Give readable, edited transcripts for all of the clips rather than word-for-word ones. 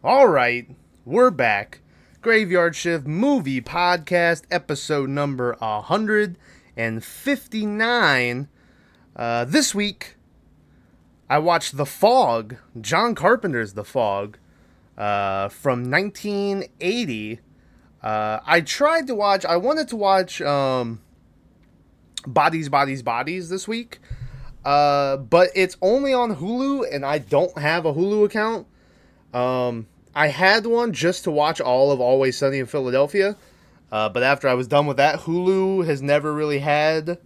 All right, we're back. Graveyard Shift Movie Podcast, episode number 159. This week, I watched The Fog, John Carpenter's The Fog, from 1980. I wanted to watch Bodies, Bodies, Bodies this week, but it's only on Hulu, and I don't have a Hulu account. I had one just to watch all of Always Sunny in Philadelphia, but after I was done with that, Hulu has never really had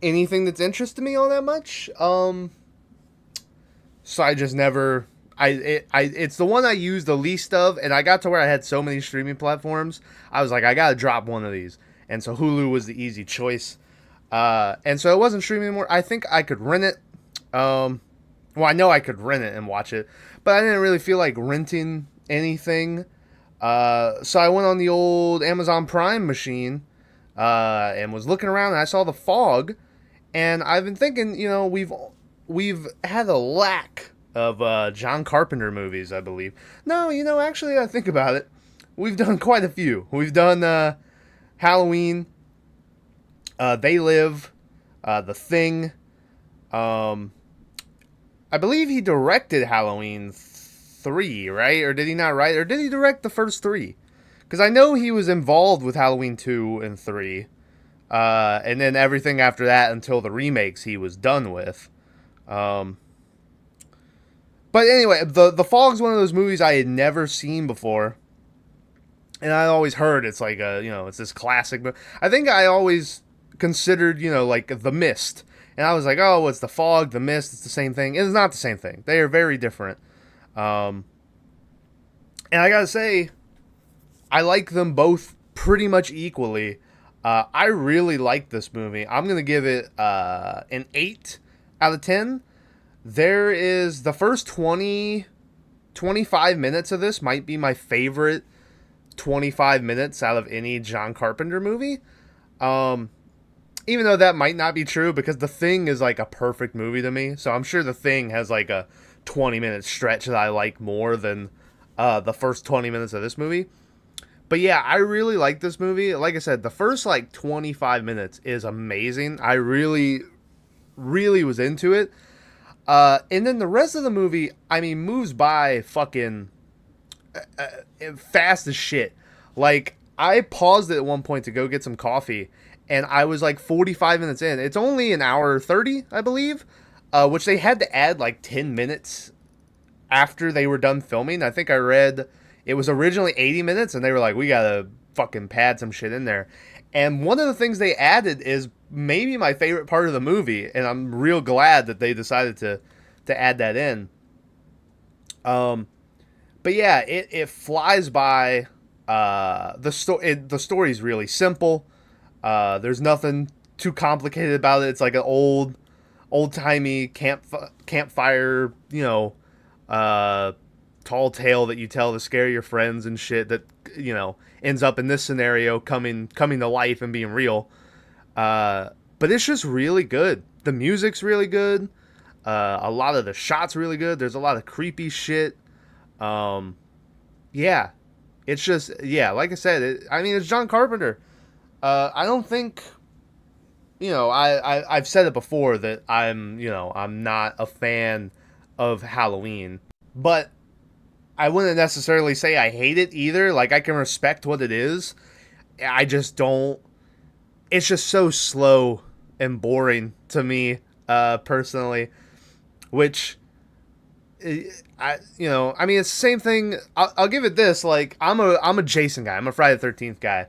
anything that's interested me all that much. So I just never. It's the one I use the least of, and I got to where I had so many streaming platforms. I was like, I gotta drop one of these, and so Hulu was the easy choice. And so it wasn't streaming anymore. I think I could rent it. Well, I know I could rent it and watch it, but I didn't really feel like renting anything. So I went on the old Amazon Prime machine and was looking around, and I saw The Fog, and I've been thinking, we've had a lack of John Carpenter movies, I believe. No, actually, I think about it, we've done quite a few. We've done Halloween, They Live, The Thing. I believe he directed Halloween 3, right? Or did he not write? Or did he direct the first 3? Because I know he was involved with Halloween 2 and 3. And then everything after that until the remakes he was done with. But anyway, the Fog's one of those movies I had never seen before. And I always heard it's like it's this classic. But I think I always considered, like The Mist. And I was like, oh, it's The Fog, The Mist, it's the same thing. It's not the same thing. They are very different. And I gotta say, I like them both pretty much equally. I really like this movie. I'm gonna give it an 8 out of 10. There is the first 25 minutes of this might be my favorite 25 minutes out of any John Carpenter movie. Even though that might not be true, because The Thing is like a perfect movie to me. So I'm sure The Thing has like a 20-minute stretch that I like more than the first 20 minutes of this movie. But yeah, I really like this movie. Like I said, the first like 25 minutes is amazing. I really, really was into it. And then the rest of the movie, moves by fucking fast as shit. Like, I paused it at one point to go get some coffee, and I was like 45 minutes in. It's only an hour 30, I believe, which they had to add like 10 minutes after they were done filming. I think I read it was originally 80 minutes, and they were like, we gotta fucking pad some shit in there. And one of the things they added is maybe my favorite part of the movie, and I'm real glad that they decided to add that in. But yeah, it flies by. The story's really simple. There's nothing too complicated about it. It's like an old timey campfire, tall tale that you tell to scare your friends and shit. That ends up in this scenario coming to life and being real. But it's just really good. The music's really good. A lot of the shots really good. There's a lot of creepy shit. Yeah, it's just like I said. It's John Carpenter. I don't think, I've said it before that I'm not a fan of Halloween, but I wouldn't necessarily say I hate it either. Like, I can respect what it is. I just don't. It's just so slow and boring to me, personally. Which, it's the same thing. I'll give it this. Like, I'm a Jason guy. I'm a Friday the 13th guy.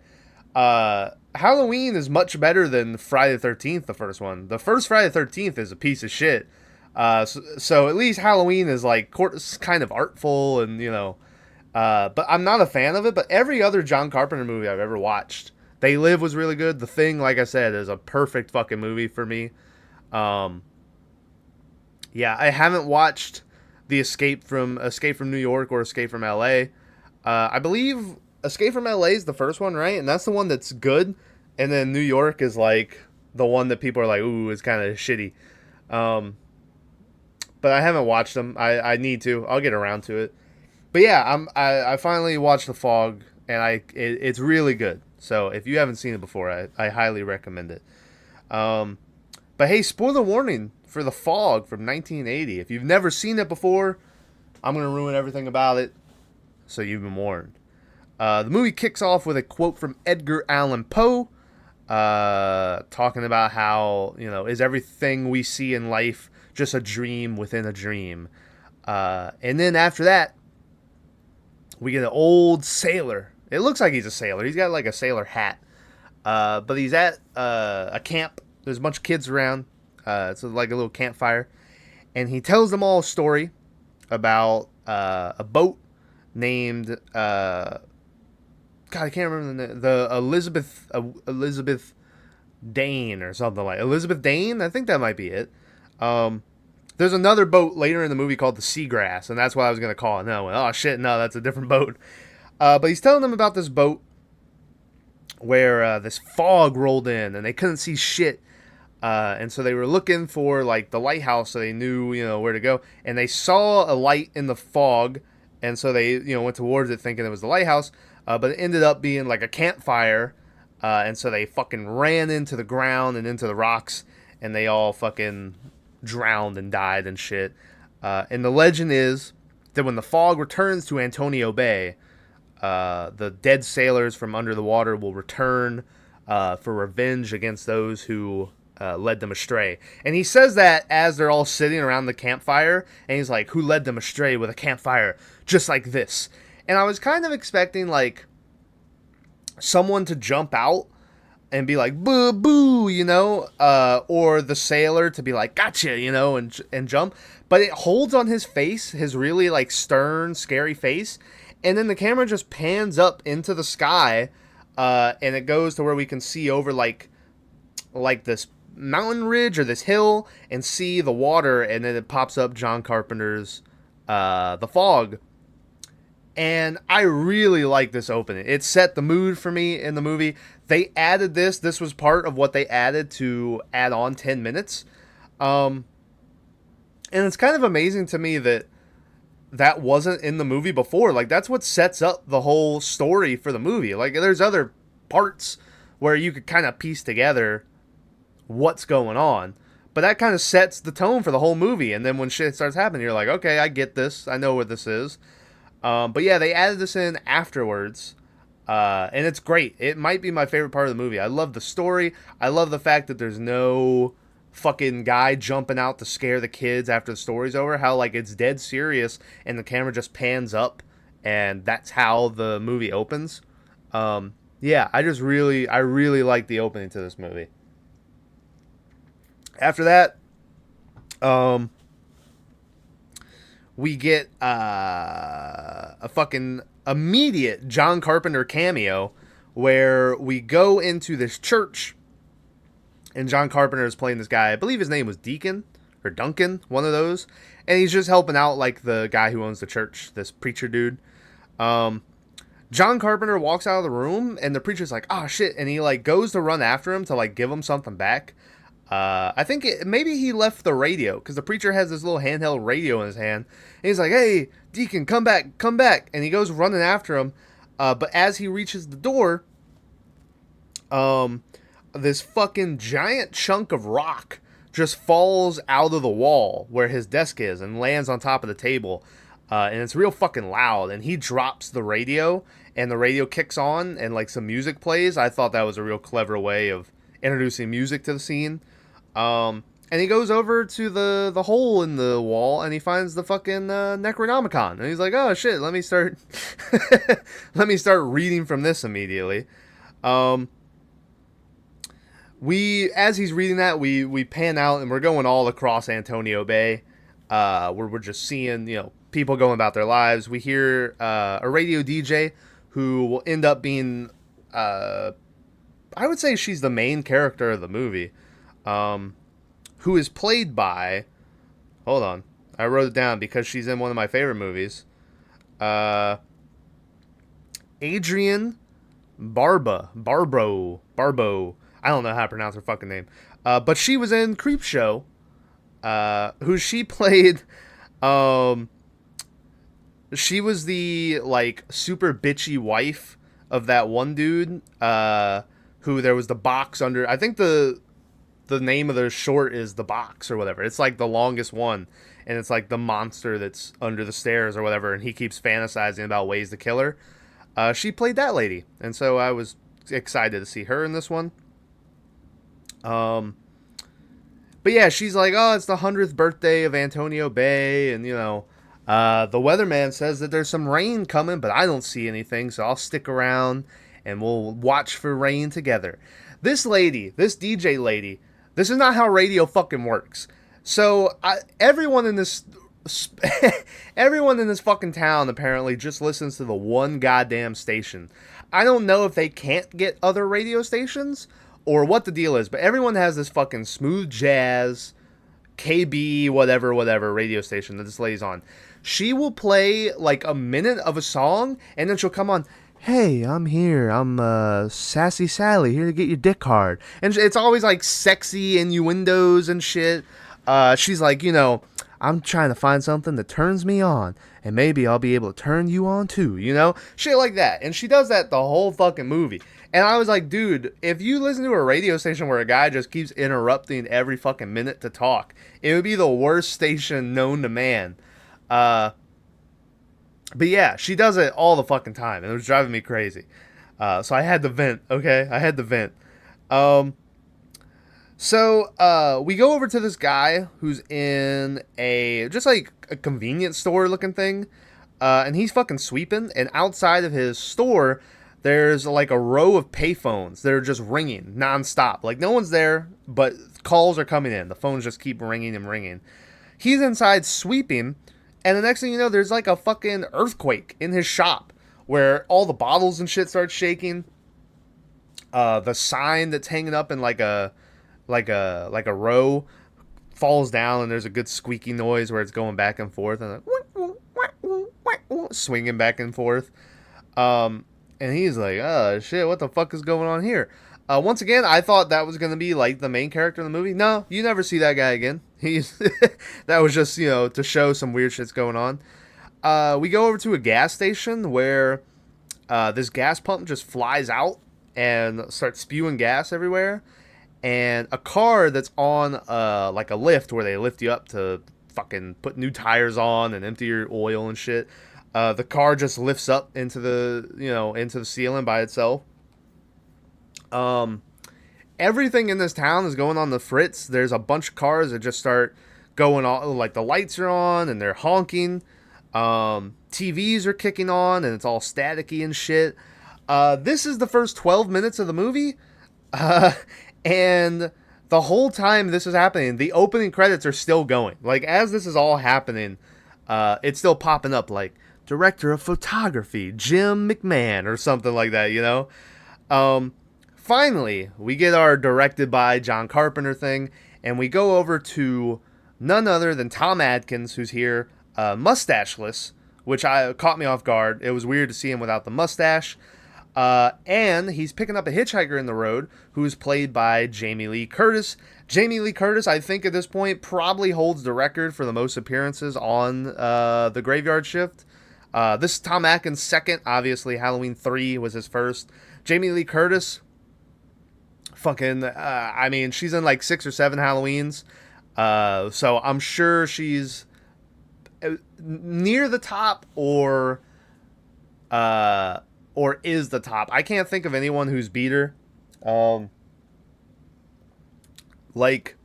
Halloween is much better than Friday the 13th, the first one. The first Friday the 13th is a piece of shit. So at least Halloween is like kind of artful and, but I'm not a fan of it. But every other John Carpenter movie I've ever watched, They Live was really good. The Thing, like I said, is a perfect fucking movie for me. Yeah, I haven't watched the Escape from New York or Escape from L.A. I believe Escape from LA is the first one, right? And that's the one that's good. And then New York is like the one that people are like, ooh, it's kind of shitty. But I haven't watched them. I need to. I'll get around to it. But yeah, I finally watched The Fog, and it's really good. So if you haven't seen it before, I highly recommend it. Um, but hey, spoiler warning for The Fog from 1980. If you've never seen it before, I'm gonna ruin everything about it, so you've been warned. The movie kicks off with a quote from Edgar Allan Poe, talking about how, is everything we see in life just a dream within a dream? And then after that, we get an old sailor. It looks like he's a sailor. He's got like a sailor hat. But he's at a camp. There's a bunch of kids around. It's like a little campfire. And he tells them all a story about a boat named... God, I can't remember the name. The Elizabeth Dane or something like Elizabeth Dane. I think that might be it. There's another boat later in the movie called the Seagrass, and that's what I was gonna call it. No, oh shit, no, that's a different boat. But he's telling them about this boat where this fog rolled in and they couldn't see shit. And so they were looking for like the lighthouse so they knew, where to go. And they saw a light in the fog, and so they, went towards it thinking it was the lighthouse. But it ended up being like a campfire. And so they fucking ran into the ground and into the rocks, and they all fucking drowned and died and shit. And the legend is that when the fog returns to Antonio Bay, the dead sailors from under the water will return for revenge against those who led them astray. And he says that as they're all sitting around the campfire, and he's like, who led them astray with a campfire just like this? And I was kind of expecting, like, someone to jump out and be like, boo, boo, or the sailor to be like, gotcha, and jump. But it holds on his face, his really, like, stern, scary face, and then the camera just pans up into the sky, and it goes to where we can see over, like this mountain ridge or this hill, and see the water, and then it pops up John Carpenter's The Fog. And I really like this opening. It set the mood for me in the movie. They added this. This was part of what they added to add on 10 minutes. And it's kind of amazing to me that wasn't in the movie before. Like, that's what sets up the whole story for the movie. Like, there's other parts where you could kind of piece together what's going on. But that kind of sets the tone for the whole movie. And then when shit starts happening, you're like, okay, I get this. I know what this is. But yeah, they added this in afterwards, and it's great. It might be my favorite part of the movie. I love the story. I love the fact that there's no fucking guy jumping out to scare the kids after the story's over. How, like, it's dead serious, and the camera just pans up, and that's how the movie opens. Yeah, I really like the opening to this movie. After that, we get a fucking immediate John Carpenter cameo where we go into this church, and John Carpenter is playing this guy. I believe his name was Deacon or Duncan, one of those. And he's just helping out like the guy who owns the church, this preacher dude. John Carpenter walks out of the room, and the preacher's like, oh shit, and he like goes to run after him to like give him something back. I think maybe he left the radio, because the preacher has this little handheld radio in his hand. And he's like, hey, Deacon, come back. And he goes running after him. But as he reaches the door, this fucking giant chunk of rock just falls out of the wall where his desk is and lands on top of the table. And it's real fucking loud. And he drops the radio, and the radio kicks on, and like some music plays. I thought that was a real clever way of introducing music to the scene. And he goes over to the hole in the wall, and he finds the fucking Necronomicon, and he's like, "Oh shit, let me start, let me start reading from this immediately." As he's reading that, we pan out, and we're going all across Antonio Bay, where we're just seeing people going about their lives. We hear a radio DJ who will end up being, I would say she's the main character of the movie. Who is played by, hold on, I wrote it down because she's in one of my favorite movies, Adrienne Barbeau, I don't know how to pronounce her fucking name, but she was in Creepshow, who she played, She was the like super bitchy wife of that one dude. Who there was the box under. I think the name of the short is The Box or whatever. It's like the longest one, and it's like the monster that's under the stairs or whatever, and he keeps fantasizing about ways to kill her. She played that lady, and so I was excited to see her in this one. Um, but yeah, she's like, oh, it's the 100th birthday of Antonio Bay, and the weatherman says that there's some rain coming, but I don't see anything, so I'll stick around and we'll watch for rain together. This lady, this DJ lady, this is not how radio fucking works. So everyone in this everyone in this fucking town apparently just listens to the one goddamn station. I don't know if they can't get other radio stations or what the deal is, but everyone has this fucking smooth jazz KB whatever radio station that this lady's on. She will play like a minute of a song and then she'll come on, hey, I'm here. I'm Sassy Sally here to get your dick hard. And it's always like sexy innuendos and shit. She's like, I'm trying to find something that turns me on, and maybe I'll be able to turn you on too, Shit like that. And she does that the whole fucking movie. And I was like, dude, if you listen to a radio station where a guy just keeps interrupting every fucking minute to talk, it would be the worst station known to man. But yeah, she does it all the fucking time, and it was driving me crazy. So I had to vent, okay? I had to vent. So we go over to this guy who's in just like a convenience store looking thing, and he's fucking sweeping, and outside of his store, there's like a row of payphones that are just ringing nonstop. Like no one's there, but calls are coming in. The phones just keep ringing and ringing. He's inside sweeping, and the next thing you know, there's like a fucking earthquake in his shop where all the bottles and shit start shaking. The sign that's hanging up in like a row falls down, and there's a good squeaky noise where it's going back and forth and like, swinging back and forth. And he's like, oh shit, what the fuck is going on here? Once again, I thought that was going to be like the main character in the movie. No, you never see that guy again. That was just, to show some weird shit's going on. We go over to a gas station where this gas pump just flies out and starts spewing gas everywhere. And a car that's on like a lift where they lift you up to fucking put new tires on and empty your oil and shit. The car just lifts up into the ceiling by itself. Everything in this town is going on the fritz. There's a bunch of cars that just start going on, like the lights are on and they're honking. TVs are kicking on and it's all staticky and shit. This is the first 12 minutes of the movie. And the whole time this is happening, the opening credits are still going. Like, as this is all happening, it's still popping up, like, director of photography, Jim McMahon, or something like that, Finally, we get our directed by John Carpenter thing, and we go over to none other than Tom Adkins, who's here, mustacheless, which caught me off guard. It was weird to see him without the mustache. And he's picking up a hitchhiker in the road who's played by Jamie Lee Curtis. Jamie Lee Curtis, I think at this point, probably holds the record for the most appearances on the Graveyard Shift. This is Tom Atkins' second. Obviously, Halloween 3 was his first. Jamie Lee Curtis, fucking, she's in like 6 or 7 Halloweens. So I'm sure she's near the top or is the top. I can't think of anyone who's beat her. Like,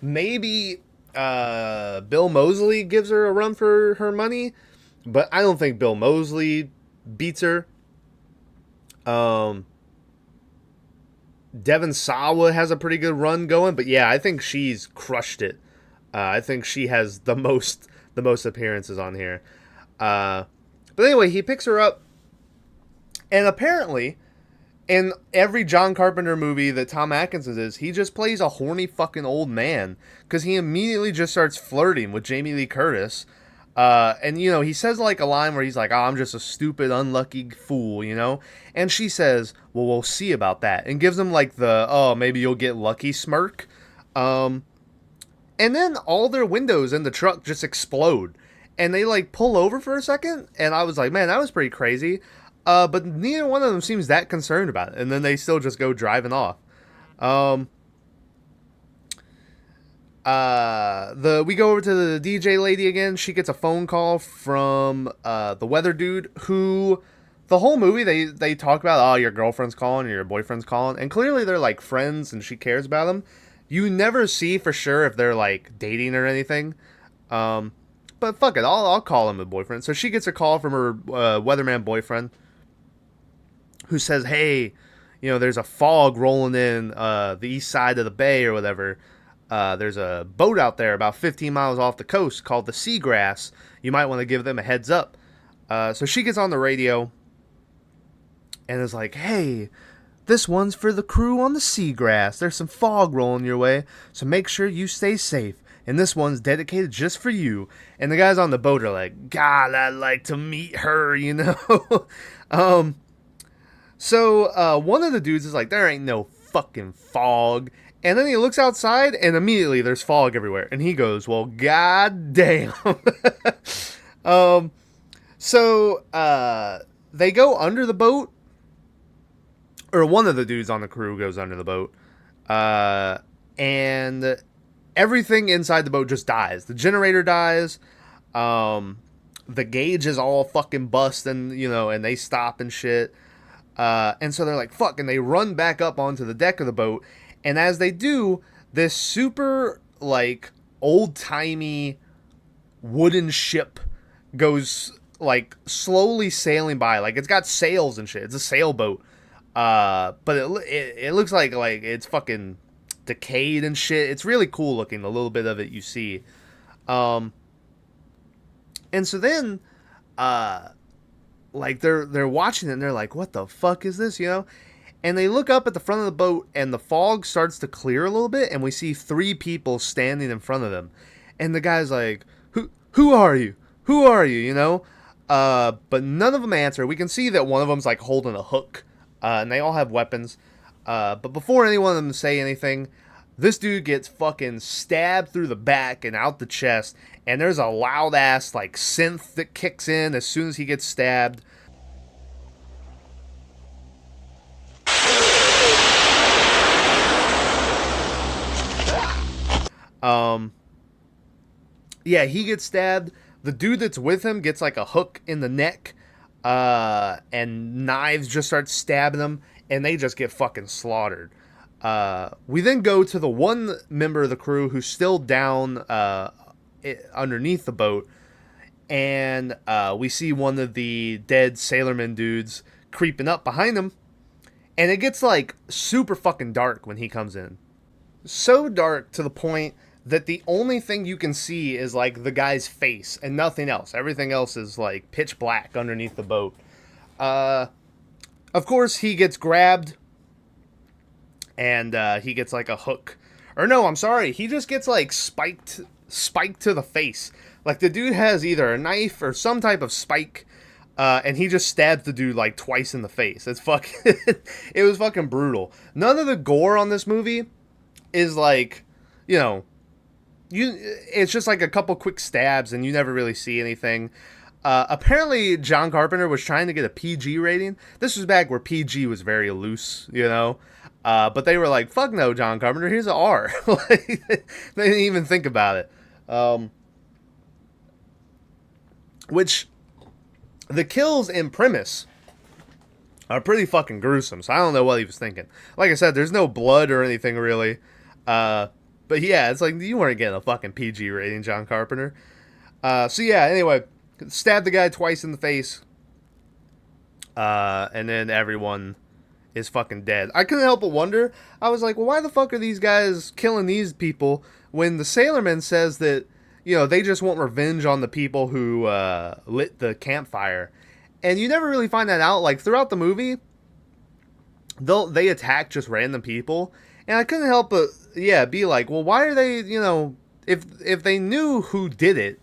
maybe Bill Moseley gives her a run for her money, but I don't think Bill Moseley beats her. Devon Sawa has a pretty good run going, but yeah, I think she's crushed it. I think she has the most appearances on here. But anyway, he picks her up, and apparently, in every John Carpenter movie that Tom Atkins is, he just plays a horny fucking old man, because he immediately just starts flirting with Jamie Lee Curtis. And, he says like a line where he's like, oh, I'm just a stupid, unlucky fool, And she says, well, we'll see about that. And gives him like the, oh, maybe you'll get lucky smirk. And then all their windows in the truck just explode. and they like pull over for a second, and I was like, man, that was pretty crazy. But neither one of them seems that concerned about it, and then they still just go driving off. We go over to the DJ lady again. She gets a phone call from the weather dude, who the whole movie they talk about, oh, your girlfriend's calling or your boyfriend's calling, and clearly they're like friends and she cares about them. You never see for sure if they're like dating or anything. But fuck it, I'll call him a boyfriend. So she gets a call from her weatherman boyfriend, who says, hey, there's a fog rolling in the east side of the bay or whatever. There's a boat out there about 15 miles off the coast called the Seagrass. You might want to give them a heads up. So she gets on the radio and is like, hey, this one's for the crew on the Seagrass. There's some fog rolling your way, so make sure you stay safe. And this one's dedicated just for you. And the guys on the boat are like, God, I'd like to meet her, So one of the dudes is like, there ain't no fucking fog. And then he looks outside, and immediately there's fog everywhere. And he goes, well, god damn. So they go under the boat. Or one of the dudes on the crew goes under the boat. And everything inside the boat just dies. The generator dies. The gauge is all fucking bust, and they stop and shit. And so they're like, fuck, and they run back up onto the deck of the boat. And as they do, this super, like, old-timey wooden ship goes, like, slowly sailing by. Like, it's got sails and shit. It's a sailboat. But it looks like it's fucking decayed and shit. It's really cool looking, the little bit of it you see. And so then, like, they're watching it, and they're like, what the fuck is this, And they look up at the front of the boat, and the fog starts to clear a little bit, and we see 3 people standing in front of them. And the guy's like, who are you? Who are you, But none of them answer. We can see that one of them's, like, holding a hook, and they all have weapons. But before any one of them say anything, this dude gets fucking stabbed through the back and out the chest, and there's a loud-ass, like, synth that kicks in as soon as he gets stabbed. Yeah, he gets stabbed. The dude that's with him gets like a hook in the neck, and knives just start stabbing them, and they just get fucking slaughtered. We then go to the one member of the crew who's still down underneath the boat, and we see one of the dead sailorman dudes creeping up behind him, and it gets like super fucking dark when he comes in. So dark to the point that the only thing you can see is like the guy's face and nothing else. Everything else is like pitch black underneath the boat. Of course, he gets grabbed, and he gets like a hook. Or no, I'm sorry. He just gets like spiked to the face. Like the dude has either a knife or some type of spike, and he just stabs the dude like twice in the face. It's fucking, it was fucking brutal. None of the gore on this movie is like, it's just like a couple quick stabs, and you never really see anything. Apparently, John Carpenter was trying to get a PG rating. This was back where PG was very loose, But they were like, fuck no, John Carpenter, here's an R. Like, they didn't even think about it. Which, the kills in premise are pretty fucking gruesome, so I don't know what he was thinking. Like I said, there's no blood or anything really. But yeah, it's like, you weren't getting a fucking PG rating, John Carpenter. So yeah, anyway, stabbed the guy twice in the face. And then everyone is fucking dead. I couldn't help but wonder. I was like, well, why the fuck are these guys killing these people when the sailorman says that, they just want revenge on the people who lit the campfire. And you never really find that out. Like, throughout the movie, they attack just random people. And I couldn't help but, be like, well, why are they, if they knew who did it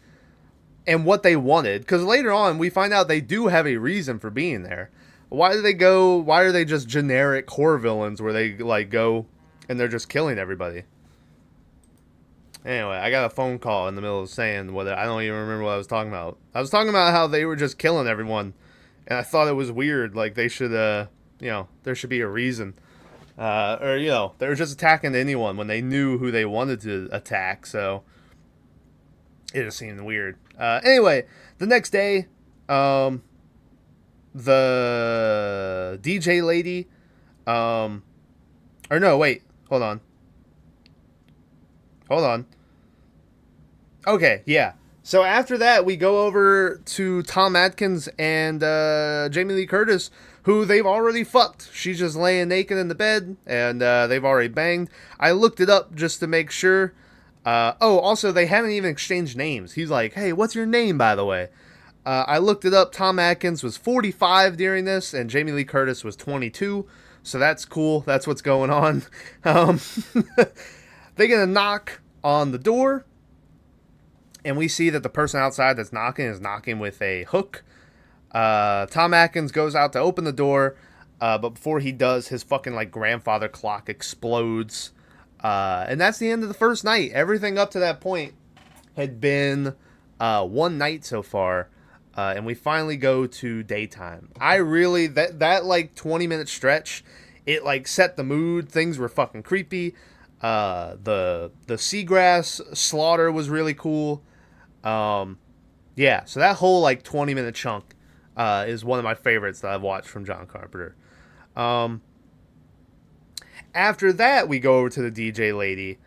and what they wanted, because later on we find out they do have a reason for being there. Why are they just generic horror villains where they, like, go and they're just killing everybody? Anyway, I got a phone call in the middle of saying what I don't even remember what I was talking about. I was talking about how they were just killing everyone, and I thought it was weird. Like they should, there should be a reason, or they were just attacking anyone when they knew who they wanted to attack. So it just seemed weird. Anyway, the next day, the DJ lady, or no, wait, hold on. Okay, yeah. So after that, we go over to Tom Atkins and Jamie Lee Curtis, who they've already fucked. She's just laying naked in the bed, and they've already banged. I looked it up just to make sure. Also, they haven't even exchanged names. He's like, hey, what's your name, by the way? I looked it up. Tom Atkins was 45 during this, and Jamie Lee Curtis was 22. So that's cool. That's what's going on. They get a knock on the door, and we see that the person outside that's knocking is knocking with a hook. Tom Atkins goes out to open the door, but before he does, his fucking grandfather clock explodes. And that's the end of the first night. Everything up to that point had been one night so far, and we finally go to daytime. I really, that 20-minute stretch, it set the mood. Things were fucking creepy. The seagrass slaughter was really cool. Yeah, so that whole 20-minute chunk is one of my favorites that I've watched from John Carpenter. After that, we go over to the DJ lady,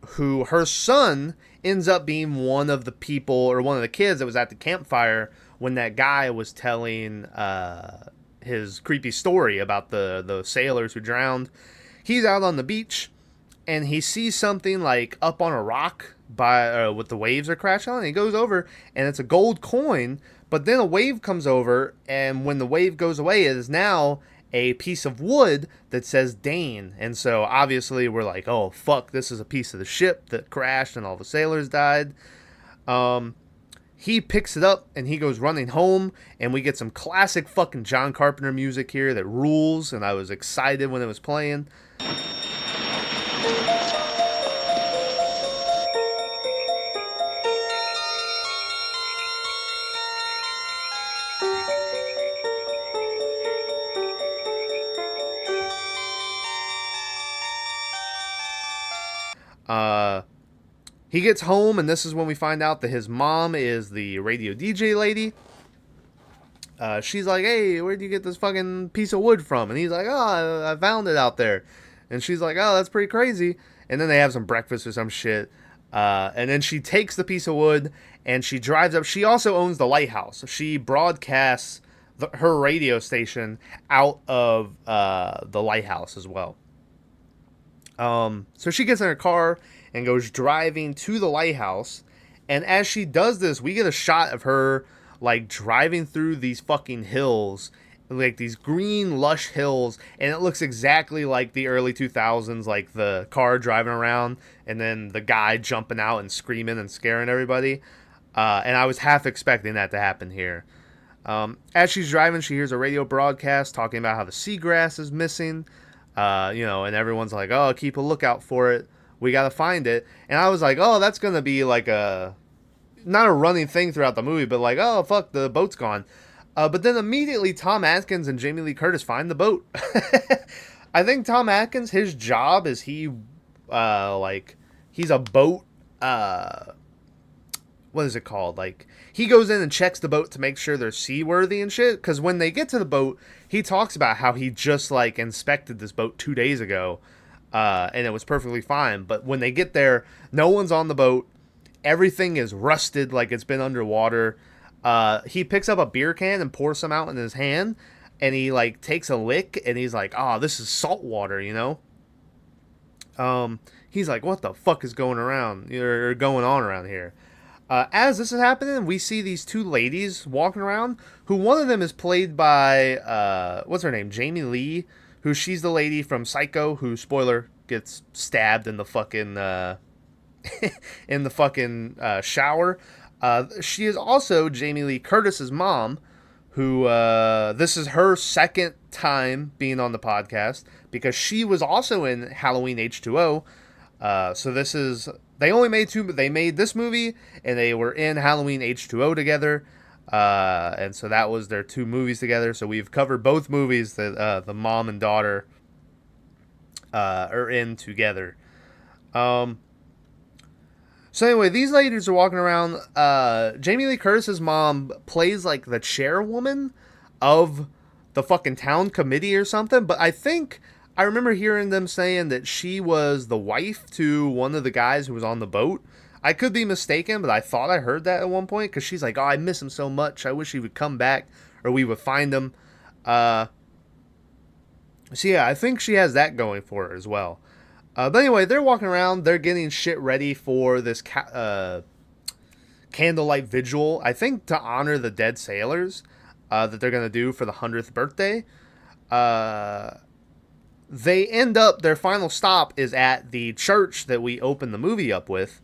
who her son ends up being one of the people, or one of the kids that was at the campfire when that guy was telling his creepy story about the sailors who drowned. He's out on the beach, and he sees something up on a rock by with the waves are crashing on. And he goes over, and it's a gold coin. But then a wave comes over, and when the wave goes away, it is now a piece of wood that says Dane. And so obviously we're like, oh fuck, this is a piece of the ship that crashed and all the sailors died. He picks it up and he goes running home, and we get some classic fucking John Carpenter music here that rules, and I was excited when it was playing. He gets home, and this is when we find out that his mom is the radio DJ lady. She's like, hey, where'd you get this fucking piece of wood from? And he's like, oh, I found it out there. And she's like, oh, that's pretty crazy. And then they have some breakfast or some shit. And then she takes the piece of wood, and she drives up. She also owns the lighthouse. She broadcasts her radio station out of the lighthouse as well. So she gets in her car and goes driving to the lighthouse. And as she does this, we get a shot of her driving through these fucking hills, these green lush hills, and it looks exactly like the early 2000s, the car driving around and then the guy jumping out and screaming and scaring everybody. And I was half expecting that to happen here. As she's driving, she hears a radio broadcast talking about how the seagrass is missing. And everyone's like, oh, keep a lookout for it. We got to find it. And I was like, oh, that's going to be not a running thing throughout the movie, but oh, fuck, the boat's gone. But then immediately Tom Atkins and Jamie Lee Curtis find the boat. I think Tom Atkins, his job is he's a boat, what is it called? He goes in and checks the boat to make sure they're seaworthy and shit. Because when they get to the boat, he talks about how he just inspected this boat 2 days ago, and it was perfectly fine. But when they get there, no one's on the boat. Everything is rusted, it's been underwater. He picks up a beer can and pours some out in his hand, and he takes a lick, and he's like, oh, this is salt water, He's like, what the fuck is going on around here? As this is happening, we see these two ladies walking around, who one of them is played by, what's her name? Jamie Lee, who she's the lady from Psycho, who, spoiler, gets stabbed in the fucking, shower. She is also Jamie Lee Curtis's mom, who, this is her second time being on the podcast, because she was also in Halloween H2O. So this is, they only made two. They made this movie, and they were in Halloween H2O together. And so that was their two movies together. So we've covered both movies that the mom and daughter are in together. So anyway, these ladies are walking around. Jamie Lee Curtis's mom plays like the chairwoman of the fucking town committee or something. But I think I remember hearing them saying that she was the wife to one of the guys who was on the boat. I could be mistaken, but I thought I heard that at one point, because she's like, oh, I miss him so much. I wish he would come back, or we would find him. So yeah, I think she has that going for her as well. But anyway, they're walking around. They're getting shit ready for this candlelight vigil, I think to honor the dead sailors that they're going to do for the 100th birthday. They end up, their final stop is at the church that we opened the movie up with.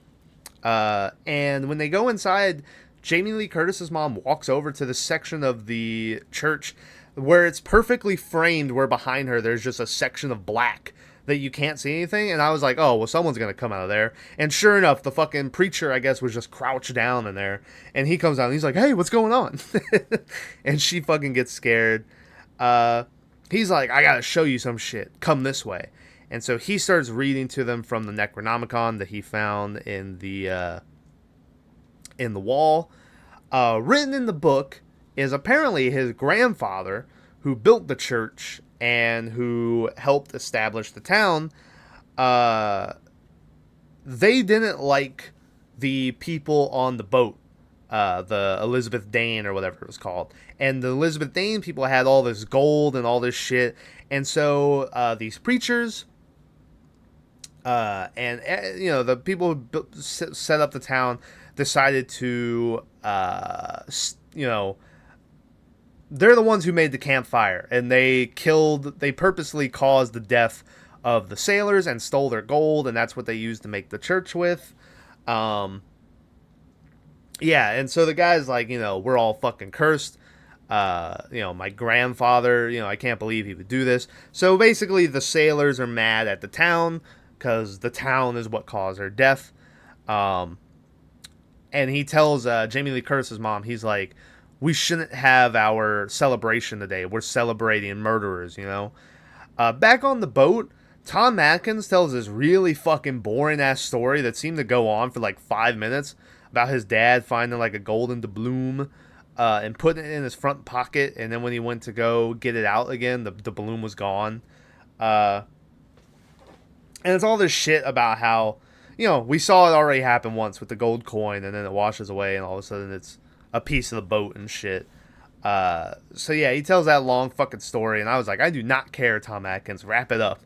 And when they go inside, Jamie Lee Curtis's mom walks over to the section of the church where it's perfectly framed, where behind her there's just a section of black that you can't see anything. And I was like, oh, well, someone's going to come out of there. And sure enough, the fucking preacher, I guess, was just crouched down in there. And he comes out and he's like, hey, what's going on? And she fucking gets scared. He's like, I got to show you some shit. Come this way. And so he starts reading to them from the Necronomicon that he found in the wall. Written in the book is apparently his grandfather, who built the church and who helped establish the town. They didn't like the people on the boat, the Elizabeth Dane or whatever it was called. And the Elizabeth Dane people had all this gold and all this shit. And so these preachers and the people who set up the town decided to they're the ones who made the campfire, and they purposely caused the death of the sailors and stole their gold, and that's what they used to make the church with. And so the guy's like, we're all fucking cursed. My grandfather, I can't believe he would do this. So basically the sailors are mad at the town because the town is what caused her death. And he tells Jamie Lee Curtis's mom, he's like, we shouldn't have our celebration today. We're celebrating murderers, Back on the boat, Tom Atkins tells this really fucking boring ass story that seemed to go on for like 5 minutes about his dad finding like a golden doubloon and putting it in his front pocket, and then when he went to go get it out again, the balloon was gone. And it's all this shit about how, we saw it already happen once with the gold coin, and then it washes away, and all of a sudden it's a piece of the boat and shit. So yeah, he tells that long fucking story, and I was like, I do not care, Tom Atkins, wrap it up.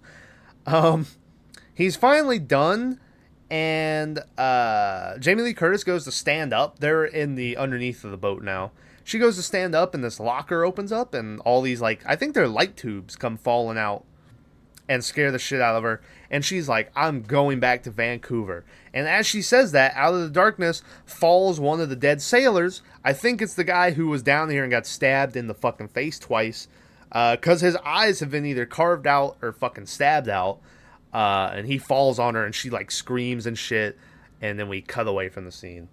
He's finally done, and Jamie Lee Curtis goes to stand up. They're in the underneath of the boat now. She goes to stand up, and this locker opens up, and all these, I think they're light tubes come falling out and scare the shit out of her. And she's like, I'm going back to Vancouver. And as she says that, out of the darkness falls one of the dead sailors. I think it's the guy who was down here and got stabbed in the fucking face twice. Because his eyes have been either carved out or fucking stabbed out. And he falls on her and she screams and shit. And then we cut away from the scene.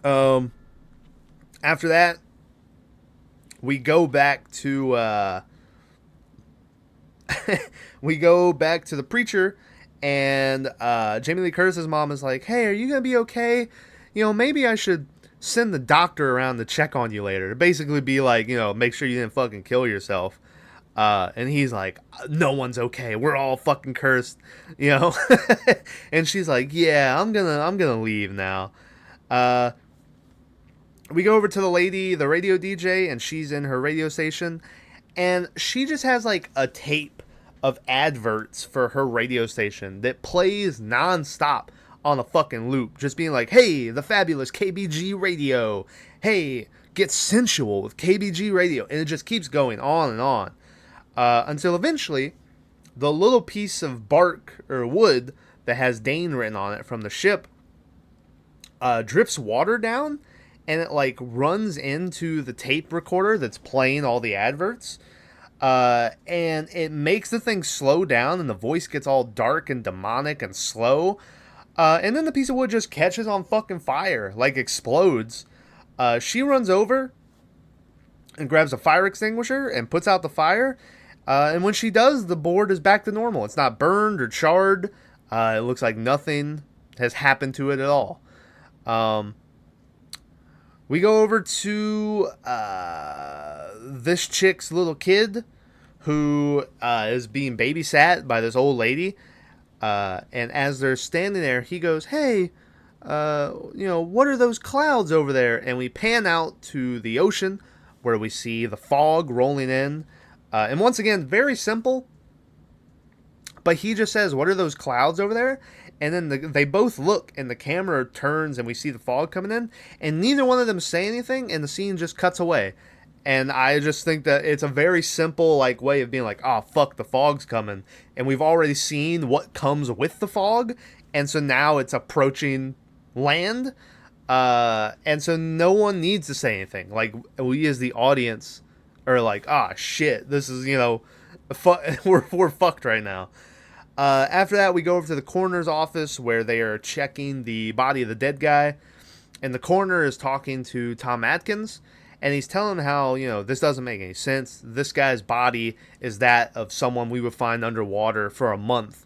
After that, we go back to the preacher, and Jamie Lee Curtis's mom is like, hey, are you gonna be okay? Maybe I should send the doctor around to check on you later, to basically be like, make sure you didn't fucking kill yourself. And he's like, no one's okay, we're all fucking cursed, And she's like, yeah, I'm gonna leave now. We go over to the lady, the radio DJ, and she's in her radio station, and she just has a tape of adverts for her radio station that plays nonstop on a fucking loop, just being like, hey, the fabulous KBG radio, hey, get sensual with KBG radio, and it just keeps going on and on, until eventually the little piece of bark or wood that has Dane written on it from the ship drips water down, and it runs into the tape recorder that's playing all the adverts. And it makes the thing slow down, and the voice gets all dark and demonic and slow. And then the piece of wood just catches on fucking fire, like explodes. She runs over and grabs a fire extinguisher and puts out the fire. And when she does, the board is back to normal. It's not burned or charred. It looks like nothing has happened to it at all. We go over to this chick's little kid who is being babysat by this old lady. And as they're standing there, he goes, "Hey, what are those clouds over there?" And we pan out to the ocean where we see the fog rolling in. And once again, very simple. But he just says, "What are those clouds over there?" And then they both look, and the camera turns, and we see the fog coming in. And neither one of them say anything, and the scene just cuts away. And I just think that it's a very simple way of being like, "Oh, fuck, the fog's coming." And we've already seen what comes with the fog. And so now it's approaching land. And so no one needs to say anything. We as the audience are like, "Ah, shit, this is, we're fucked right now." After that, we go over to the coroner's office where they are checking the body of the dead guy. And the coroner is talking to Tom Atkins. And he's telling him how, this doesn't make any sense. This guy's body is that of someone we would find underwater for a month.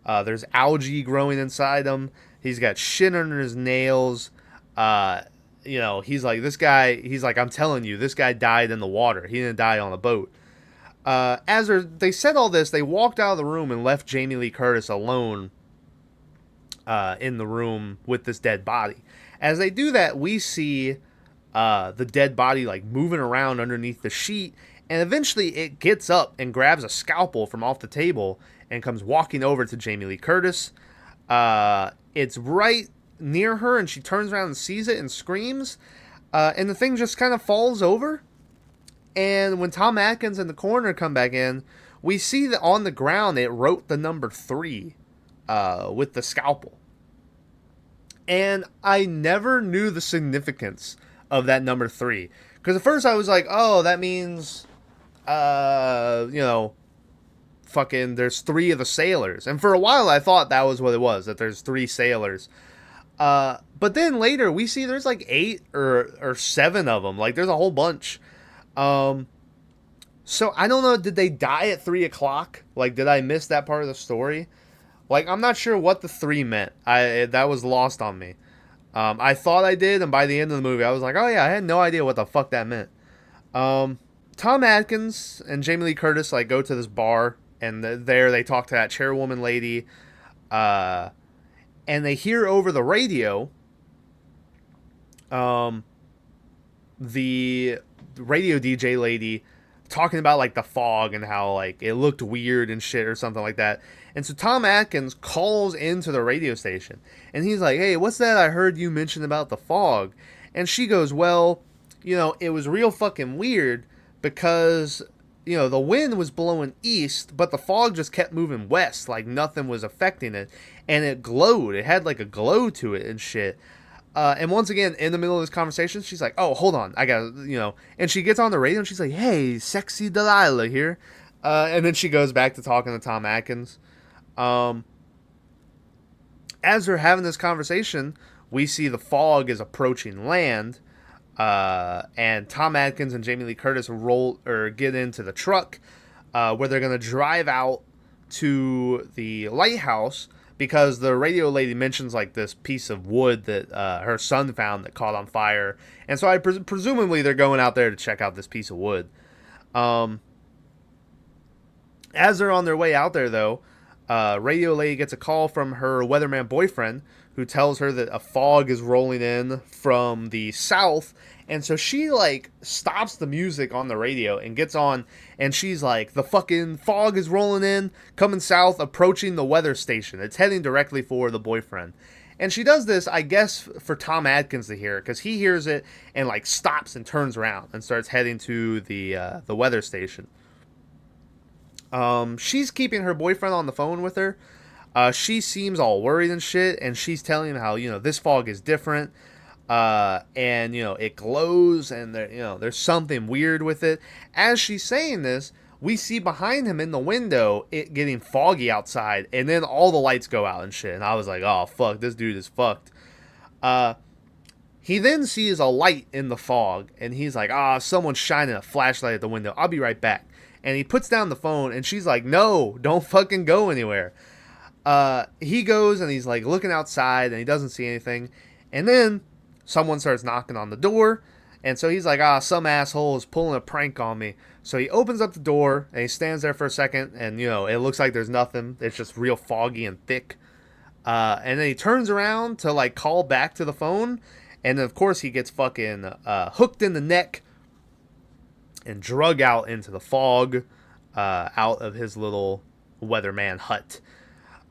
There's algae growing inside him. He's got shit under his nails. He's like, this guy, "I'm telling you, this guy died in the water. He didn't die on a boat." As they said all this, they walked out of the room and left Jamie Lee Curtis alone in the room with this dead body. As they do that, we see the dead body moving around underneath the sheet, and eventually it gets up and grabs a scalpel from off the table and comes walking over to Jamie Lee Curtis. It's right near her, and she turns around and sees it and screams, and the thing just kind of falls over. And when Tom Atkins and the coroner come back in, we see that on the ground it wrote the number 3 with the scalpel. And I never knew the significance of that number 3. Because at first I was like, oh, that means, fucking there's 3 of the sailors. And for a while I thought that was what it was, that there's 3 sailors. But then later we see there's 8 or 7 of them. There's a whole bunch. So I don't know, did they die at 3 o'clock? Did I miss that part of the story? I'm not sure what the 3 meant. That was lost on me. I thought I did, and by the end of the movie, I was like, oh yeah, I had no idea what the fuck that meant. Tom Atkins and Jamie Lee Curtis, go to this bar, and there they talk to that chairwoman lady, and they hear over the radio, the radio DJ lady talking about the fog and how it looked weird and shit or something like that. And so Tom Atkins calls into the radio station and he's like, "Hey, what's that I heard you mention about the fog?" And she goes, "Well, it was real fucking weird because the wind was blowing east, but the fog just kept moving west, nothing was affecting it, and it glowed. It had a glow to it and shit." And once again, in the middle of this conversation, she's like, "Oh, hold on. I got and she gets on the radio and she's like, "Hey, sexy Delilah here." And then she goes back to talking to Tom Atkins. As they're having this conversation, we see the fog is approaching land. And Tom Atkins and Jamie Lee Curtis get into the truck, where they're going to drive out to the lighthouse, because the radio lady mentions this piece of wood that her son found that caught on fire. And so presumably they're going out there to check out this piece of wood. As they're on their way out there, though, radio lady gets a call from her weatherman boyfriend, who tells her that a fog is rolling in from the south. And so she stops the music on the radio and gets on, and she's like, "The fucking fog is rolling in, coming south, approaching the weather station. It's heading directly for the boyfriend." And she does this, I guess, for Tom Atkins to hear, because he hears it and stops and turns around and starts heading to the weather station. She's keeping her boyfriend on the phone with her. She seems all worried and shit, and she's telling him how, this fog is different. And, it glows, and there's something weird with it. As she's saying this, we see behind him in the window it getting foggy outside, and then all the lights go out and shit. And I was like, oh fuck, this dude is fucked. He then sees a light in the fog, and he's like, someone's shining a flashlight at the window. I'll be right back. And he puts down the phone, and she's like, no, don't fucking go anywhere. He goes, and he's like looking outside, and he doesn't see anything. And then someone starts knocking on the door, and so he's like, some asshole is pulling a prank on me. So he opens up the door, and he stands there for a second, and, it looks like there's nothing. It's just real foggy and thick. And then he turns around to, like, call back to the phone, and of course he gets fucking hooked in the neck and drug out into the fog, out of his little weatherman hut.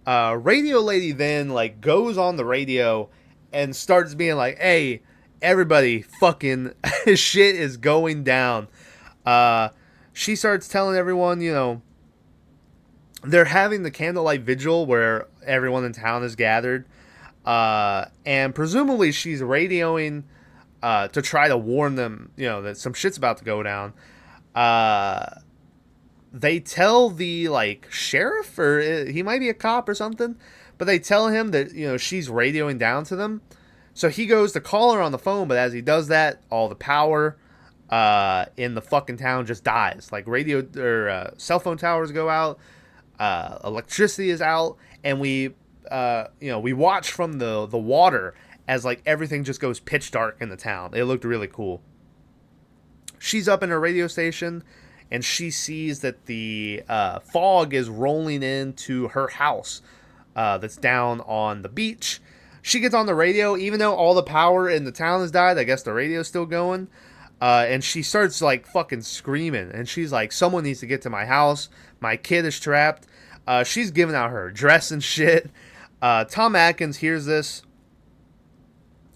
Radio lady then, like, goes on the radio and starts being like, hey, everybody, fucking shit is going down. She starts telling everyone, they're having the candlelight vigil where everyone in town is gathered. And presumably she's radioing to try to warn them, that some shit's about to go down. They tell the, like, sheriff, or he might be a cop or something, but they tell him that, she's radioing down to them. So he goes to call her on the phone, but as he does that, all the power in the fucking town just dies. Like, radio or cell phone towers go out, electricity is out, and we watch from the water as, like, everything just goes pitch dark in the town. It looked really cool. She's up in her radio station, and she sees that the fog is rolling into her house that's down on the beach. She gets on the radio, even though all the power in the town has died. I guess the radio's still going. And she starts, like, fucking screaming. And she's like, someone needs to get to my house. My kid is trapped. She's giving out her address and shit. Tom Atkins hears this.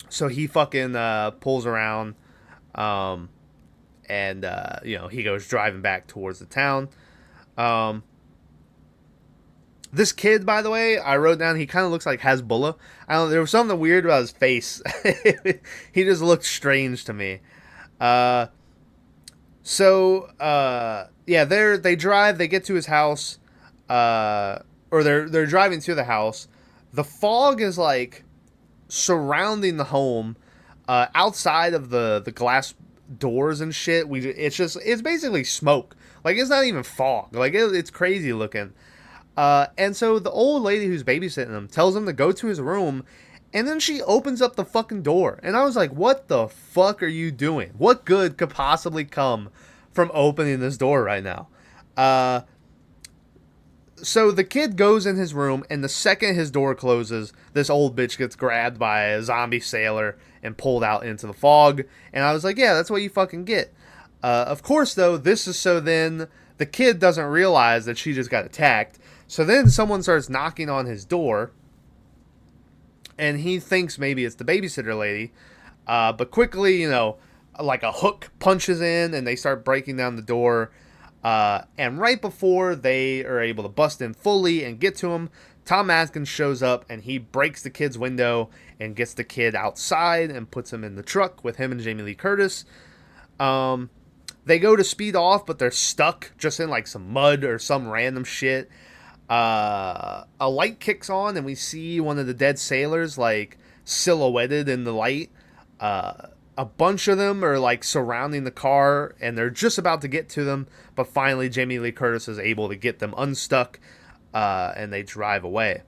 So he fucking pulls around. And he goes driving back towards the town. This kid, by the way, I wrote down, he kind of looks like Hezbollah. I don't know, there was something weird about his face. He just looked strange to me. They drive, they get to his house, or they're driving to the house. The fog is, like, surrounding the home, outside of the glass doors and shit. It's basically smoke. Like, it's not even fog. Like, it's crazy looking. And so the old lady who's babysitting him tells him to go to his room, and then she opens up the fucking door. And I was like, what the fuck are you doing? What good could possibly come from opening this door right now? So the kid goes in his room, and the second his door closes, this old bitch gets grabbed by a zombie sailor and pulled out into the fog. And I was like, yeah, that's what you fucking get. Of course, though, this is so then the kid doesn't realize that she just got attacked. So then someone starts knocking on his door, and he thinks maybe it's the babysitter lady. But quickly, like a hook punches in, and they start breaking down the door. And right before they are able to bust in fully and get to him, Tom Atkins shows up, and he breaks the kid's window and gets the kid outside and puts him in the truck with him and Jamie Lee Curtis. They go to speed off, but they're stuck just in, like, some mud or some random shit. A light kicks on, and we see one of the dead sailors, like, silhouetted in the light. A bunch of them are, like, surrounding the car, and they're just about to get to them, but finally Jamie Lee Curtis is able to get them unstuck, and they drive away.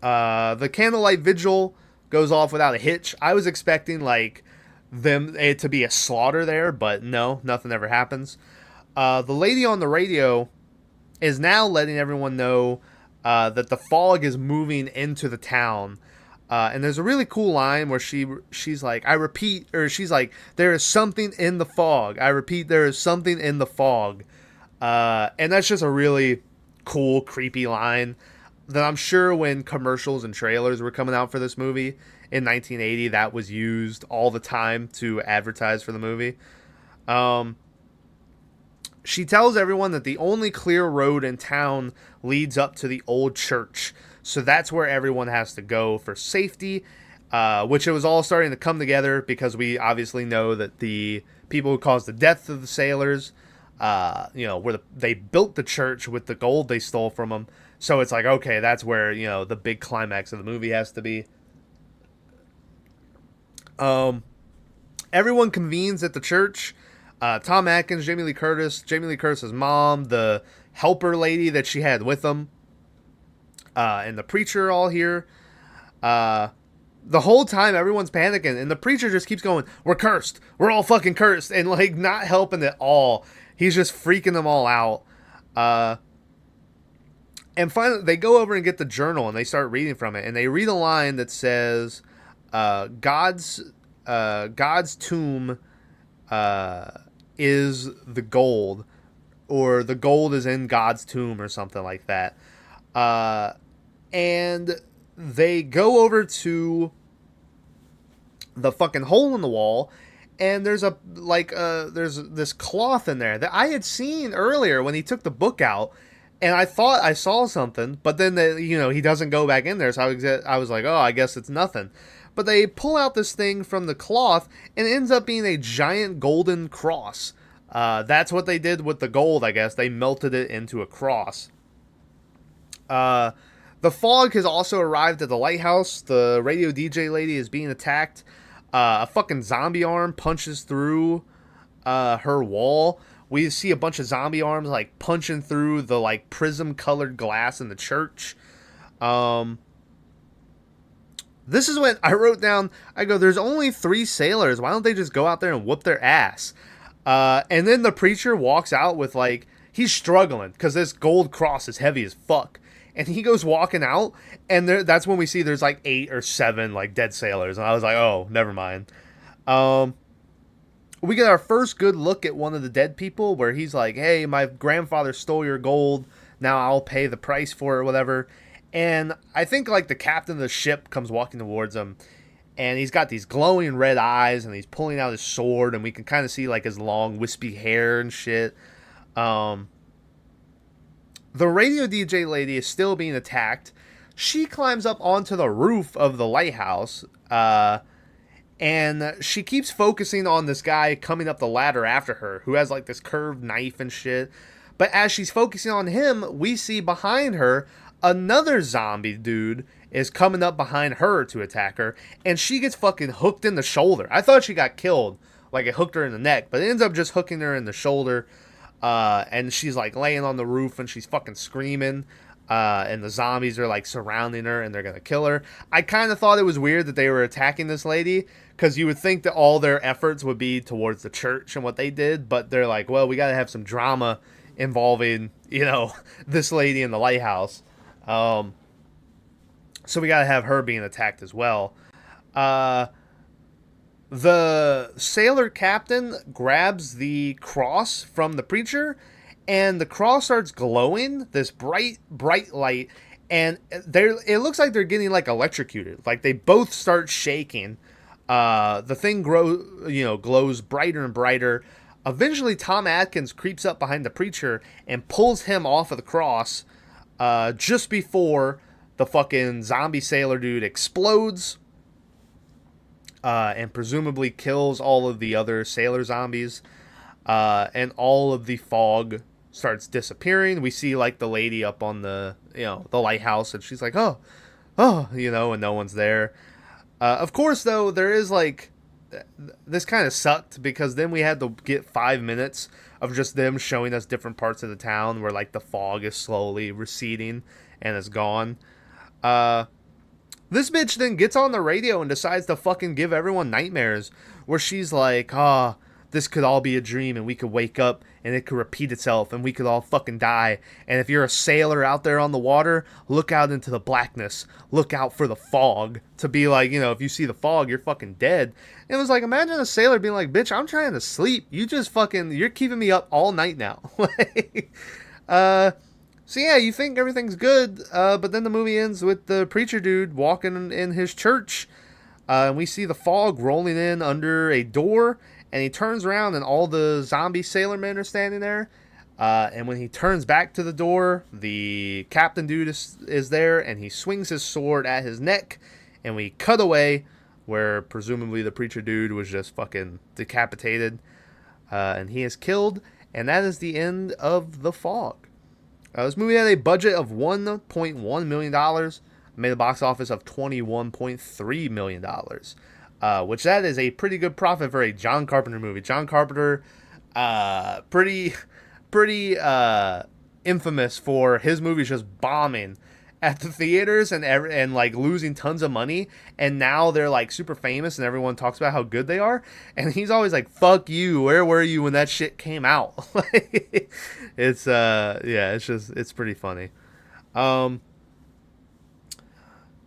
The candlelight vigil goes off without a hitch. I was expecting, like, it to be a slaughter there, but no, nothing ever happens. The lady on the radio is now letting everyone know that the fog is moving into the town. And there's a really cool line where she's like, she's like, there is something in the fog. I repeat, there is something in the fog. And that's just a really cool, creepy line that I'm sure when commercials and trailers were coming out for this movie in 1980, that was used all the time to advertise for the movie. She tells everyone that the only clear road in town leads up to the old church. So that's where everyone has to go for safety, which it was all starting to come together because we obviously know that the people who caused the death of the sailors where they built the church with the gold they stole from them. So it's like, okay, that's where, the big climax of the movie has to be. Everyone convenes at the church. Tom Atkins, Jamie Lee Curtis's mom, the helper lady that she had with them, and the preacher all here. The whole time everyone's panicking, and the preacher just keeps going, "We're cursed. We're all fucking cursed," and like not helping at all. He's just freaking them all out. And finally, they go over and get the journal, and they start reading from it, and they read a line that says, "God's tomb is the gold, or the gold is in God's tomb," or something like that. And they go over to the fucking hole in the wall, and there's there's this cloth in there that I had seen earlier when he took the book out, and I thought I saw something, but then he doesn't go back in there, so I was like, oh, I guess it's nothing. But they pull out this thing from the cloth, and it ends up being a giant golden cross. That's what they did with the gold, I guess. They melted it into a cross. The fog has also arrived at the lighthouse. The radio DJ lady is being attacked. A fucking zombie arm punches through her wall. We see a bunch of zombie arms like punching through the like prism colored glass in the church. This is when I wrote down, I go, there's only 3 sailors. Why don't they just go out there and whoop their ass? And then the preacher walks out with like, he's struggling because this gold cross is heavy as fuck. And he goes walking out, and that's when we see there's like 8 or 7 like dead sailors. And I was like, oh, never mind. We get our first good look at one of the dead people where he's like, hey, my grandfather stole your gold. Now I'll pay the price for it or whatever. And I think like the captain of the ship comes walking towards him, and he's got these glowing red eyes, and he's pulling out his sword, and we can kind of see like his long wispy hair and shit. The radio DJ lady is still being attacked. She climbs up onto the roof of the lighthouse, and she keeps focusing on this guy coming up the ladder after her, who has like this curved knife and shit. But as she's focusing on him, we see behind her another zombie dude is coming up behind her to attack her, and she gets fucking hooked in the shoulder. I thought she got killed, like it hooked her in the neck, but it ends up just hooking her in the shoulder. And she's like laying on the roof, and she's fucking screaming, and the zombies are like surrounding her, and they're gonna kill her. I kind of thought it was weird that they were attacking this lady, because you would think that all their efforts would be towards the church and what they did, but they're like, well, we gotta have some drama involving, this lady in the lighthouse. So we gotta have her being attacked as well. The sailor captain grabs the cross from the preacher, and the cross starts glowing, this bright light, and it looks like they're getting like electrocuted. Like they both start shaking. The thing glows brighter and brighter. Eventually, Tom Atkins creeps up behind the preacher and pulls him off of the cross, just before the fucking zombie sailor dude explodes. And presumably kills all of the other sailor zombies. And all of the fog starts disappearing. We see like the lady up on the lighthouse, and she's like, oh, and no one's there. Of course, though, there is like, this kind of sucked, because then we had to get 5 minutes of just them showing us different parts of the town where like the fog is slowly receding and is gone. This bitch then gets on the radio and decides to fucking give everyone nightmares, where she's like, this could all be a dream, and we could wake up and it could repeat itself, and we could all fucking die. And if you're a sailor out there on the water, look out into the blackness. Look out for the fog. To be like, if you see the fog, you're fucking dead. And it was like, imagine a sailor being like, bitch, I'm trying to sleep. You're keeping me up all night now. So yeah, you think everything's good, but then the movie ends with the preacher dude walking in his church, and we see the fog rolling in under a door, and he turns around, and all the zombie sailor men are standing there, and when he turns back to the door, the captain dude is there, and he swings his sword at his neck, and we cut away, where presumably the preacher dude was just fucking decapitated, and he is killed. And that is the end of The Fog. This movie had a budget of $1.1 million, made a box office of $21.3 million, which that is a pretty good profit for a John Carpenter movie. John Carpenter, pretty infamous for his movies just bombing at the theaters and like losing tons of money, and now they're like super famous and everyone talks about how good they are, and he's always like, fuck you, where were you when that shit came out? It's it's pretty funny.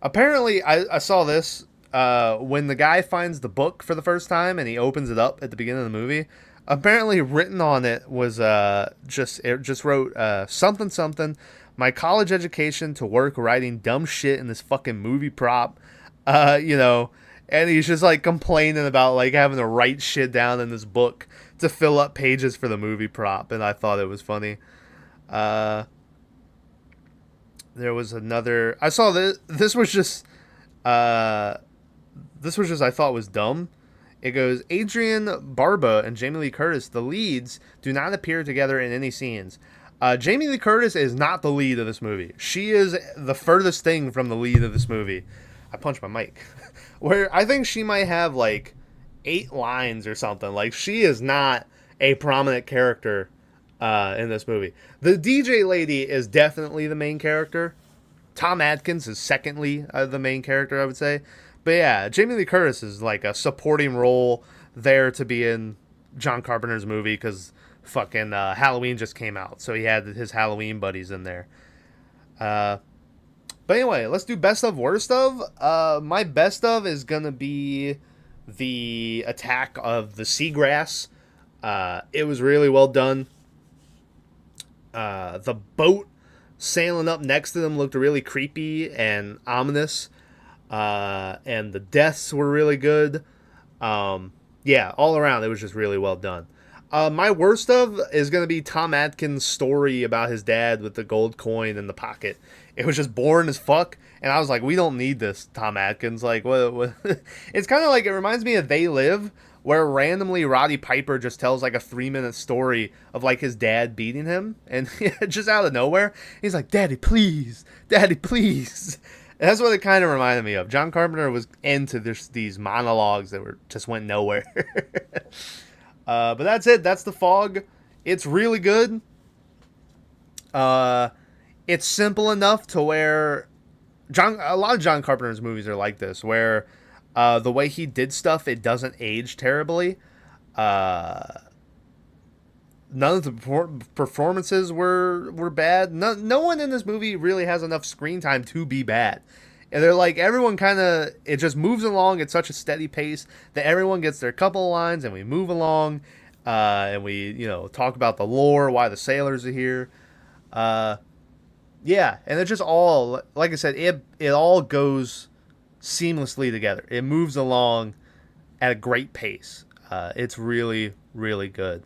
Apparently I saw this when the guy finds the book for the first time and he opens it up at the beginning of the movie. Apparently written on it was just wrote something something, my college education to work writing dumb shit in this fucking movie prop, and he's just like complaining about like having to write shit down in this book to fill up pages for the movie prop, and I thought it was funny. There was another, I saw this. This was just I thought was dumb. It goes, Adrian Barba and Jamie Lee Curtis, the leads, do not appear together in any scenes. Jamie Lee Curtis is not the lead of this movie. She is the furthest thing from the lead of this movie. I punched my mic. Where I think she might have like 8 lines or something. Like, she is not a prominent character in this movie. The DJ lady is definitely the main character. Tom Atkins is secondly the main character, I would say. But yeah, Jamie Lee Curtis is like a supporting role there to be in John Carpenter's movie because fucking Halloween just came out. So he had his Halloween buddies in there. But anyway, let's do best of, worst of. My best of is going to be the attack of the seagrass. It was really well done. The boat sailing up next to them looked really creepy and ominous. And the deaths were really good. Yeah, all around it was just really well done. My worst of is going to be Tom Atkins' story about his dad with the gold coin in the pocket. It was just boring as fuck, and I was like, we don't need this, Tom Atkins. Like, what? It's kind of like, it reminds me of They Live, where randomly Roddy Piper just tells like a 3-minute story of like his dad beating him, and just out of nowhere, he's like, Daddy, please. Daddy, please. And that's what it kind of reminded me of. John Carpenter was into these monologues that just went nowhere. But that's it. That's The Fog. It's really good. It's simple enough to where a lot of John Carpenter's movies are like this, where the way he did stuff, it doesn't age terribly. None of the performances were bad. No one in this movie really has enough screen time to be bad. And they're like, everyone kind of, it just moves along at such a steady pace that everyone gets their couple of lines and we move along. And we, talk about the lore, why the sailors are here. Yeah, and it's just all, like I said, it all goes seamlessly together. It moves along at a great pace. It's really, really good.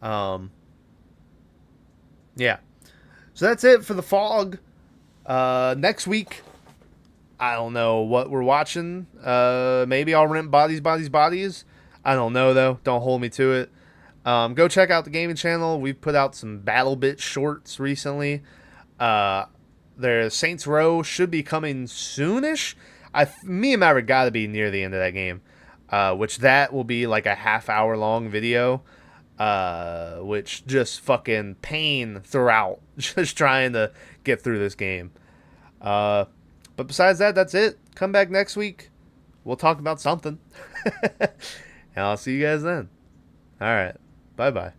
Yeah. So that's it for The Fog. Next week, I don't know what we're watching. Maybe I'll rent Bodies. I don't know, though. Don't hold me to it. Go check out the gaming channel. We've put out some BattleBit shorts recently. Their Saints Row should be coming soonish. Me and Maverick got to be near the end of that game. Which that will be like a half-hour long video. Which just fucking pain throughout. Just trying to get through this game. But besides that, that's it. Come back next week. We'll talk about something. And I'll see you guys then. All right. Bye-bye.